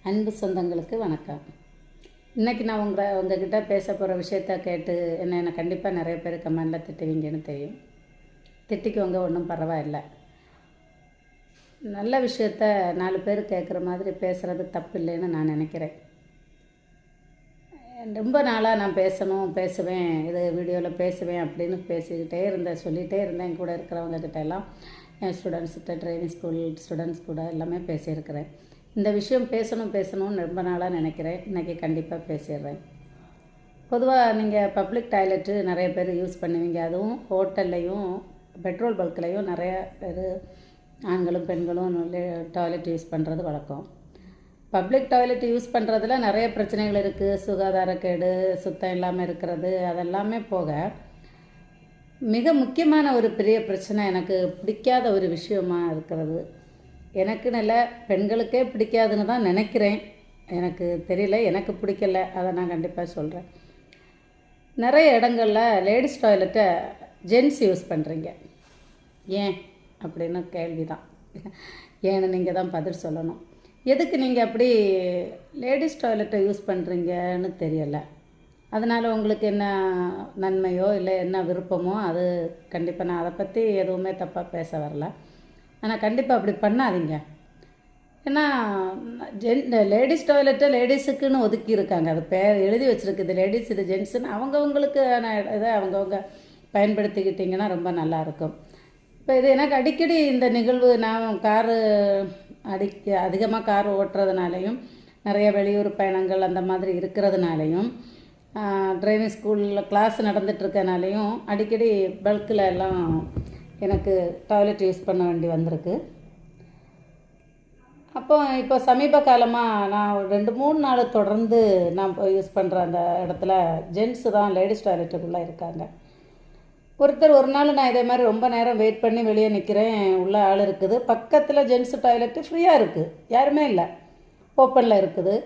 அன்பு சொந்தங்களுக்கு வணக்கம். இன்றைக்கி நான் உங்ககிட்ட பேச போகிற விஷயத்த கேட்டு என்னை கண்டிப்பாக நிறைய பேர் கமெண்டில் திட்டுவீங்கன்னு தெரியும். திட்டிக்கோங்க, ஒன்றும் பரவாயில்லை. நல்ல விஷயத்த 4 பேர் கேட்குற மாதிரி பேசுகிறது தப்பு இல்லைன்னு நான் நினைக்கிறேன். ரொம்ப நாளாக நான் பேசுவேன், இது வீடியோவில் பேசுவேன் அப்படின்னு சொல்லிகிட்டே இருந்தேன். கூட இருக்கிறவங்கக்கிட்ட எல்லாம், என் ஸ்டூடெண்ட்ஸ்கிட்ட, டிரைவிங் ஸ்கூல் ஸ்டூடெண்ட்ஸ் கூட எல்லாமே பேசியிருக்கிறேன். இந்த விஷயம் பேசணும்னு ரொம்ப நாளாக நினைக்கிறேன். இன்றைக்கி கண்டிப்பாக பேசிடுறேன். பொதுவாக நீங்கள் பப்ளிக் டாய்லெட்டு நிறைய பேர் யூஸ் பண்ணுவீங்க. அதுவும் ஹோட்டல்லையும் பெட்ரோல் பல்க்லையும் நிறைய பேர் ஆண்களும் பெண்களும் டாய்லெட் யூஸ் பண்ணுறது வழக்கம். பப்ளிக் டாய்லெட் யூஸ் பண்ணுறதுல நிறைய பிரச்சனைகள் இருக்குது. சுகாதாரக்கேடு, சுத்தம் இல்லாமல் இருக்கிறது, அதெல்லாமே போக மிக முக்கியமான ஒரு பெரிய பிரச்சனை, எனக்கு பிடிக்காத ஒரு விஷயமாக இருக்கிறது. எனக்கு நல்ல பெண்களுக்கே பிடிக்காதுன்னு தான் நினைக்கிறேன். எனக்கு தெரியல, எனக்கு பிடிக்கல, அதை நான் கண்டிப்பாக சொல்கிறேன். நிறைய இடங்களில் லேடிஸ் டாய்லெட்டை ஜென்ஸ் யூஸ் பண்ணுறீங்க. ஏன் அப்படின்னு கேள்வி தான். ஏன்னு நீங்கள் தான் பதில் சொல்லணும். எதுக்கு நீங்கள் அப்படி லேடிஸ் டாய்லெட்டை யூஸ் பண்ணுறீங்கன்னு தெரியலை. அதனால் உங்களுக்கு என்ன நன்மையோ இல்லை என்ன விருப்பமோ, அது கண்டிப்பாக நான் அதை பற்றி எதுவுமே தப்பாக பேச வரல. ஆனால் கண்டிப்பாக அப்படி பண்ணாதீங்க. ஏன்னா லேடிஸ் டாய்லெட்டை லேடிஸுக்குன்னு ஒதுக்கி இருக்காங்க. அது எழுதி வச்சுருக்குது லேடிஸ், இது ஜென்ஸுன்னு. அவங்கவுங்களுக்கு இதை அவங்கவுங்க பயன்படுத்திக்கிட்டிங்கன்னா ரொம்ப நல்லாயிருக்கும். இப்போ இது எனக்கு அடிக்கடி இந்த நிகழ்வு, நான் அதிகமாக கார் ஓட்டுறதுனாலையும், நிறைய வெளியூர் பயணங்கள் அந்த மாதிரி இருக்கிறதுனாலையும், டிரைவிங் ஸ்கூலில் கிளாஸ் நடந்துகிட்ருக்கனாலையும் அடிக்கடி பல்கில் எல்லாம் எனக்கு டாய்லெட் யூஸ் பண்ண வேண்டி வந்திருக்கு. இப்போ சமீப காலமாக நான் 2-3 நாள் தொடர்ந்து நான் யூஸ் பண்ணுற அந்த இடத்துல ஜென்ஸு தான் லேடிஸ் டாய்லெட்டுக்குள்ளே இருக்காங்க. ஒரு நாள் நான் இதே மாதிரி ரொம்ப நேரம் வெயிட் பண்ணி வெளியே நிற்கிறேன். உள்ள ஆள் இருக்குது. பக்கத்தில் ஜென்ஸு டாய்லெட்டு ஃப்ரீயாக இருக்குது, யாருமே இல்லை, ஓப்பனில் இருக்குது.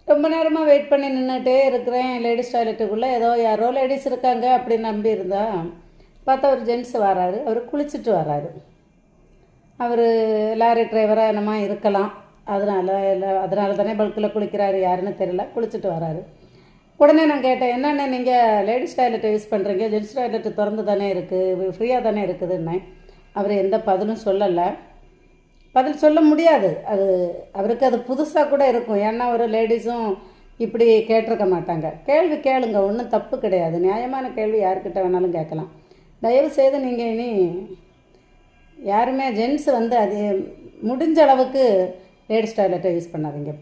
ரொம்ப நேரமாக வெயிட் பண்ணி நின்றுட்டே இருக்கிறேன். லேடிஸ் டாய்லெட்டுக்குள்ளே யாரோ லேடிஸ் இருக்காங்க அப்படின்னு நம்பி இருந்தா, பார்த்தா ஒரு ஜென்ஸ் வராரு. அவர் குளிச்சுட்டு வராரு. அவர் லாரி டிரைவராக என்னமா இருக்கலாம், அதனால தானே பல்கில் குளிக்கிறாரு, யாருன்னு தெரியல, குளிச்சுட்டு வராரு. உடனே நான் கேட்டேன், என்னென்ன நீங்கள் லேடிஸ் டாய்லெட்டை யூஸ் பண்ணுறீங்க, ஜென்ஸ் டாய்லெட்டு திறந்து தானே இருக்குது, ஃப்ரீயாக தானே இருக்குதுன்னே. அவர் எந்த பதிலும் சொல்லலை. பதில் சொல்ல முடியாது, அவருக்கு அது புதுசாக கூட இருக்கும். ஏன்னா ஒரு லேடிஸும் இப்படி கேட்டிருக்க மாட்டாங்க. கேள்வி கேளுங்க, ஒன்றும் தப்பு கிடையாது. நியாயமான கேள்வி யார்கிட்ட வேணாலும் கேட்கலாம். தயவுசெய்து நீங்கள் இனி யாருமே ஜென்ஸ் அது முடிஞ்ச அளவுக்கு லேடிஸ் டாய்லெட்டை யூஸ் பண்ணாதீங்க.